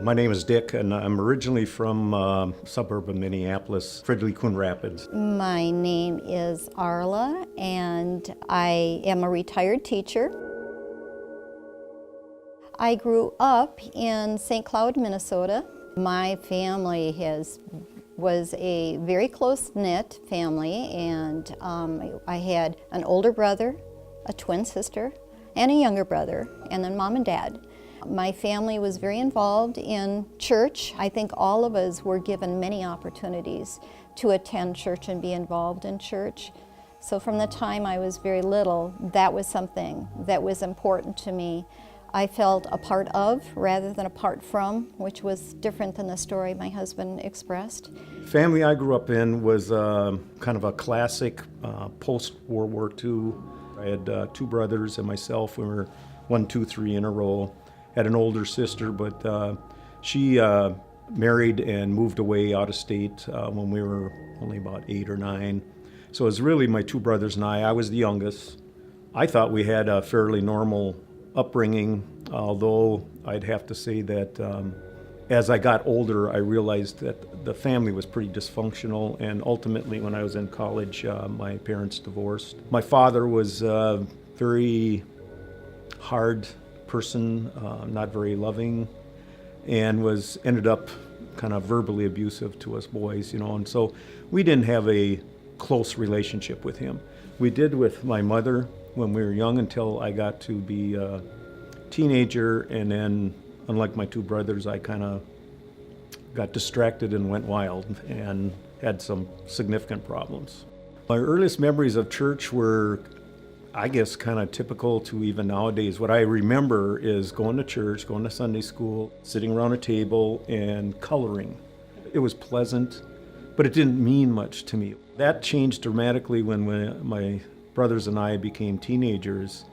My name is Dick, and I'm originally from suburb of Minneapolis, Fridley-Coon Rapids. My name is Arla, and I am a retired teacher. I grew up in St. Cloud, Minnesota. My family was a very close-knit family, and I had an older brother, a twin sister, and a younger brother, and then mom and dad. My family was very involved in church. I think all of us were given many opportunities to attend church and be involved in church. So from the time I was very little, that was something that was important to me. I felt a part of rather than apart from, which was different than the story my husband expressed. Family I grew up in was kind of a classic post-World War II. I had two brothers and myself. We were 1, 2, 3 in a row. Had an older sister, but she married and moved away out of state when we were only about 8 or 9. So it was really my two brothers and I. I was the youngest. I thought we had a fairly normal upbringing, although I'd have to say that as I got older, I realized that the family was pretty dysfunctional, and ultimately when I was in college, my parents divorced. My father was very hard person, not very loving, and ended up kind of verbally abusive to us boys, and so we didn't have a close relationship with him. We did with my mother when we were young until I got to be a teenager, and then, unlike my two brothers, I kind of got distracted and went wild and had some significant problems. My earliest memories of church were, I guess, kind of typical to even nowadays. What I remember is going to church, going to Sunday school, sitting around a table and coloring. It was pleasant, but it didn't mean much to me. That changed dramatically when my brothers and I became teenagers.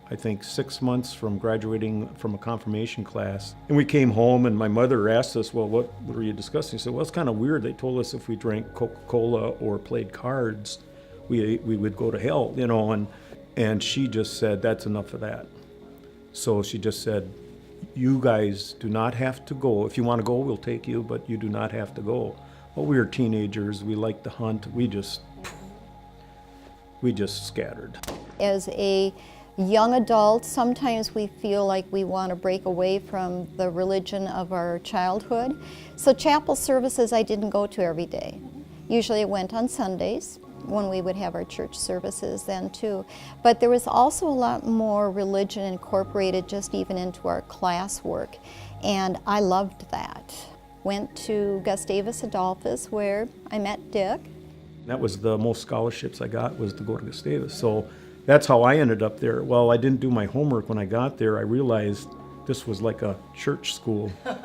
I think 6 months from graduating from a confirmation class. And we came home and my mother asked us, well, what were you discussing? I said, well, it's kind of weird. They told us if we drank Coca-Cola or played cards, we would go to hell, and she just said, that's enough of that. So she just said, you guys do not have to go. If you want to go, we'll take you, but you do not have to go. Well, we were teenagers. We liked to hunt. We just scattered. As a young adult, sometimes we feel like we want to break away from the religion of our childhood. So chapel services I didn't go to every day. Usually I went on Sundays, when we would have our church services then too. But there was also a lot more religion incorporated just even into our classwork, and I loved that. Went to Gustavus Adolphus where I met Dick. That was the most scholarships I got, was to go to Gustavus. So that's how I ended up there. Well, I didn't do my homework when I got there. I realized this was like a church school. Okay.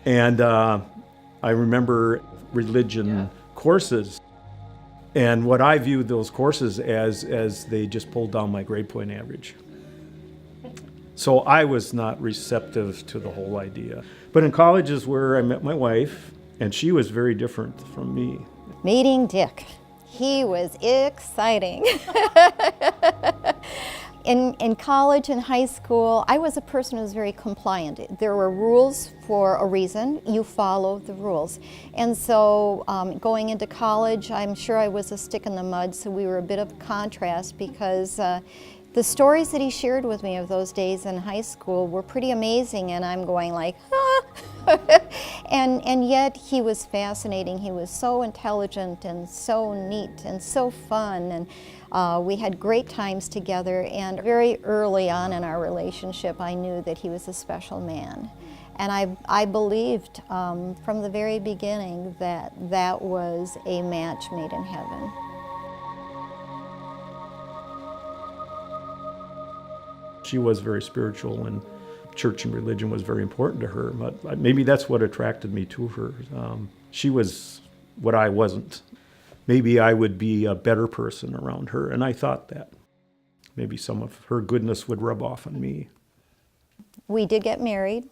And I remember religion courses. And what I viewed those courses as they just pulled down my grade point average. So I was not receptive to the whole idea. But in college is where I met my wife, and she was very different from me. Meeting Dick. He was exciting. In college and high school, I was a person who was very compliant. There were rules for a reason. You follow the rules. And so going into college, I'm sure I was a stick in the mud, so we were a bit of a contrast because the stories that he shared with me of those days in high school were pretty amazing, and I'm going like, ah! and yet he was fascinating. He was so intelligent and so neat and so fun, and we had great times together, and very early on in our relationship I knew that he was a special man. And I believed from the very beginning that that was a match made in heaven. She was very spiritual, and church and religion was very important to her, but maybe that's what attracted me to her. She was what I wasn't. Maybe I would be a better person around her, and I thought that. Maybe some of her goodness would rub off on me. We did get married,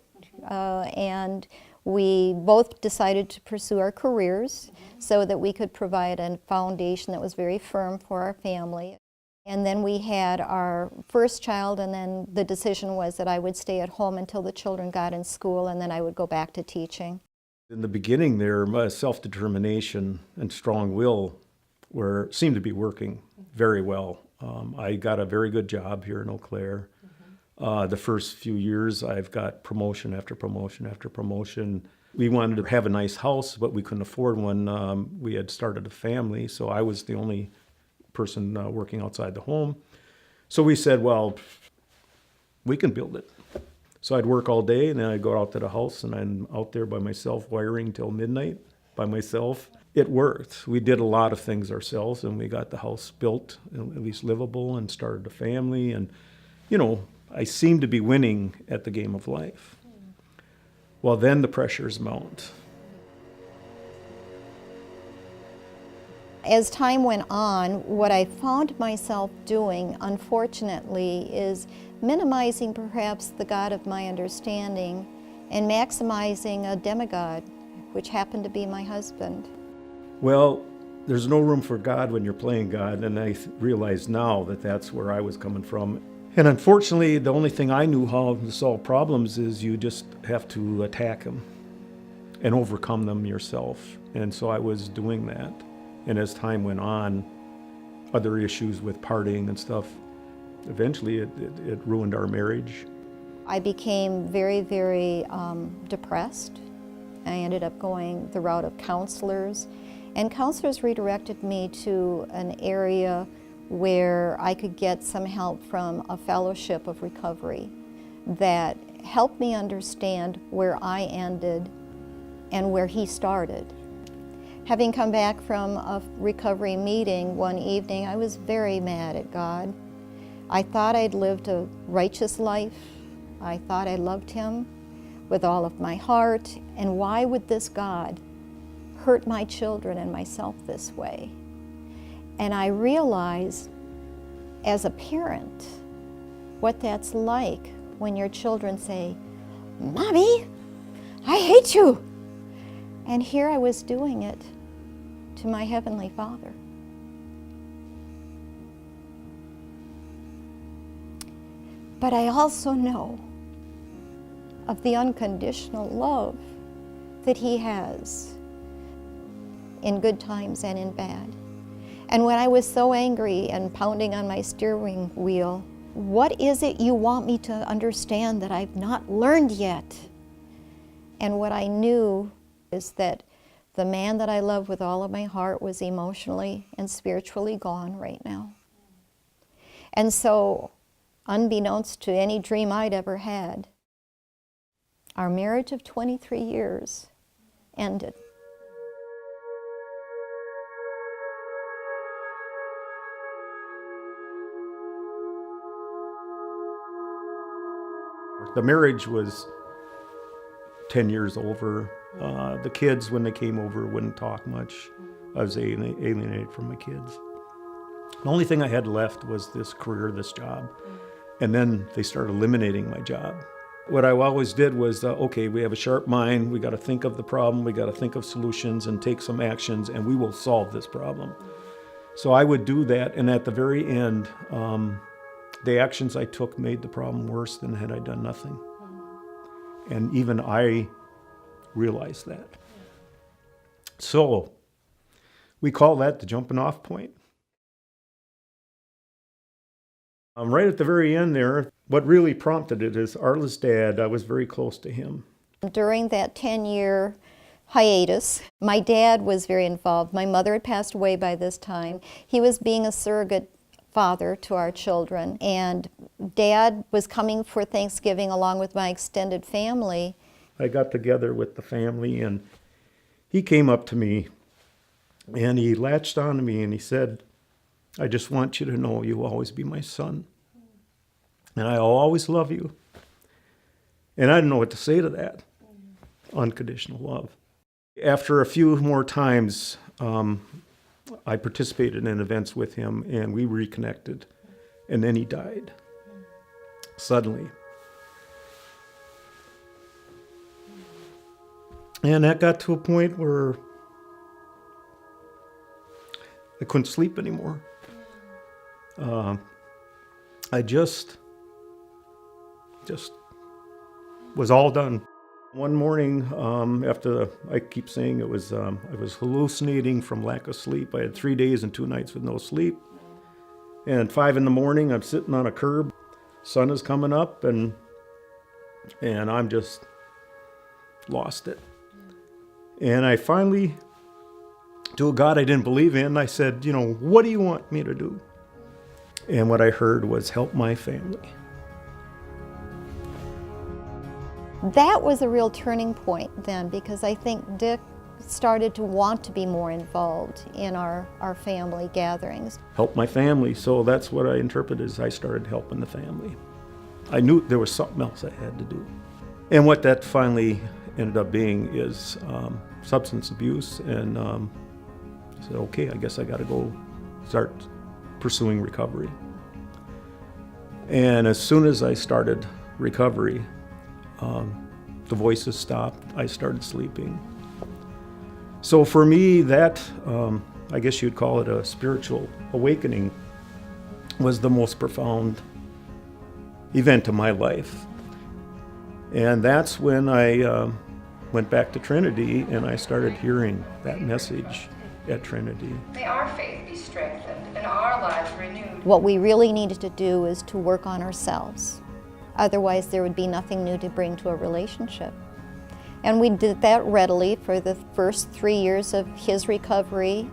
and we both decided to pursue our careers so that we could provide a foundation that was very firm for our family. And then we had our first child, and then the decision was that I would stay at home until the children got in school, and then I would go back to teaching. In the beginning there, my self-determination and strong will seemed to be working very well. I got a very good job here in Eau Claire. The first few years, I've got promotion after promotion after promotion. We wanted to have a nice house, but we couldn't afford one. We had started a family, so I was the only person working outside the home. So we said, well, we can build it. So I'd work all day, and then I'd go out to the house, and I'm out there by myself wiring till midnight by myself. It worked. We did a lot of things ourselves, and we got the house built, at least livable, and started a family. And, you know, I seemed to be winning at the game of life. Well, then the pressures mount. As time went on, what I found myself doing, unfortunately, is minimizing perhaps the God of my understanding and maximizing a demigod, which happened to be my husband. Well, there's no room for God when you're playing God, and I realize now that that's where I was coming from. And unfortunately, the only thing I knew how to solve problems is you just have to attack them and overcome them yourself. And so I was doing that. And as time went on, other issues with partying and stuff, eventually it ruined our marriage. I became very, very depressed. I ended up going the route of counselors, and counselors redirected me to an area where I could get some help from a fellowship of recovery that helped me understand where I ended and where he started. Having come back from a recovery meeting one evening, I was very mad at God. I thought I'd lived a righteous life. I thought I loved him with all of my heart, and why would this God hurt my children and myself this way? And I realized as a parent what that's like when your children say, "Mommy, I hate you." And here I was doing it to my Heavenly Father. But I also know of the unconditional love that he has in good times and in bad. And when I was so angry and pounding on my steering wheel, what is it you want me to understand that I've not learned yet? And what I knew is that the man that I love with all of my heart was emotionally and spiritually gone right now. And so, unbeknownst to any dream I'd ever had, our marriage of 23 years ended. The marriage was 10 years over. The kids, when they came over, wouldn't talk much. I was alienated from my kids. The only thing I had left was this career, this job. And then they started eliminating my job. What I always did was, okay, we have a sharp mind, we got to think of the problem, we got to think of solutions and take some actions, and we will solve this problem. So I would do that, and at the very end, the actions I took made the problem worse than had I done nothing. And even I realized that. So we call that the jumping off point. Right at the very end there, what really prompted it is Arla's dad. I was very close to him. During that 10-year hiatus, my dad was very involved. My mother had passed away by this time. He was being a surrogate father to our children, and Dad was coming for Thanksgiving along with my extended family. I got together with the family, and he came up to me and he latched on to me and he said, "I just want you to know you'll always be my son, and I'll always love you." And I didn't know what to say to that. Unconditional love. After a few more times, I participated in events with him, and we reconnected, and then he died suddenly. And that got to a point where I couldn't sleep anymore. I just was all done. One morning, after I keep saying it was, I was hallucinating from lack of sleep. I had 3 days and 2 nights with no sleep. And at 5 a.m, I'm sitting on a curb. Sun is coming up, and I'm just lost it. And I finally, to a God I didn't believe in, I said, what do you want me to do? And what I heard was help my family. That was a real turning point then, because I think Dick started to want to be more involved in our family gatherings. Help my family, so that's what I interpreted as I started helping the family. I knew there was something else I had to do. And what that finally ended up being is substance abuse, and I said, okay, I guess I got to go start pursuing recovery. And as soon as I started recovery, the voices stopped. I started sleeping. So for me, that, I guess you'd call it a spiritual awakening, was the most profound event of my life. And that's when I went back to Trinity, and I started hearing that message at Trinity. May our faith be strengthened and our lives renewed. What we really needed to do is to work on ourselves. Otherwise, there would be nothing new to bring to a relationship. And we did that readily for the first 3 years of his recovery.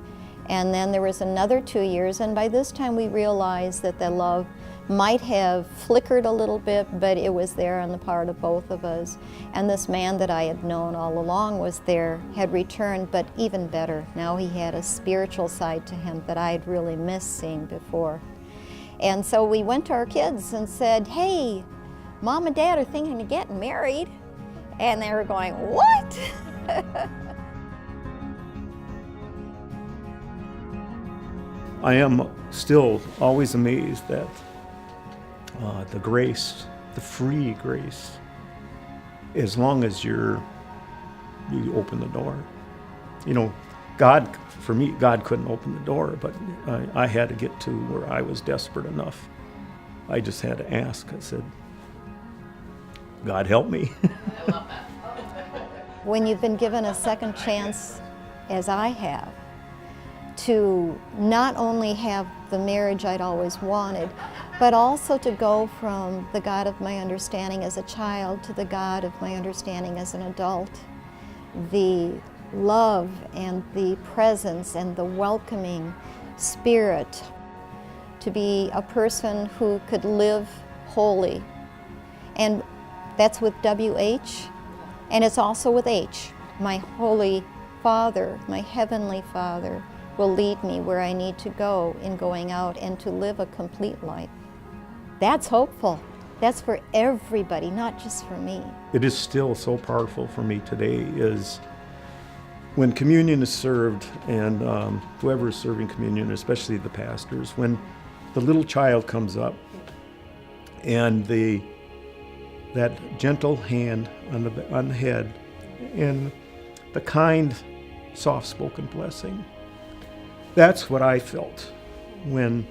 And then there was another 2 years. And by this time, we realized that the love might have flickered a little bit, but it was there on the part of both of us. And this man that I had known all along was there, had returned, but even better. Now he had a spiritual side to him that I had really missed seeing before. And so we went to our kids and said, hey, Mom and Dad are thinking of getting married. And they were going, what? I am still always amazed at the grace, the free grace, as long as you open the door. God, for me, God couldn't open the door, but I had to get to where I was desperate enough. I just had to ask. I said, God help me. I love that. When you've been given a second chance, as I have, to not only have the marriage I'd always wanted, but also to go from the God of my understanding as a child to the God of my understanding as an adult, the love and the presence and the welcoming spirit, to be a person who could live holy. And that's with WH, and it's also with H. My Holy Father, my Heavenly Father, will lead me where I need to go in going out and to live a complete life. That's hopeful. That's for everybody, not just for me. It is still so powerful for me today is when communion is served, and whoever is serving communion, especially the pastors, when the little child comes up and that gentle hand on the head and the kind, soft-spoken blessing, that's what I felt when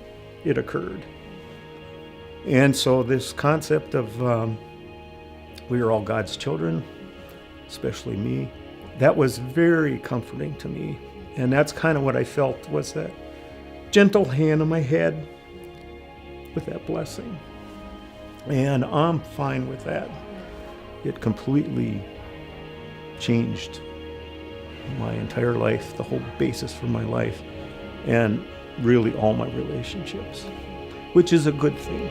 it occurred. And so this concept of we are all God's children, especially me, that was very comforting to me. And that's kind of what I felt, was that gentle hand on my head with that blessing. And I'm fine with that. It completely changed my entire life, the whole basis for my life, and really all my relationships, which is a good thing.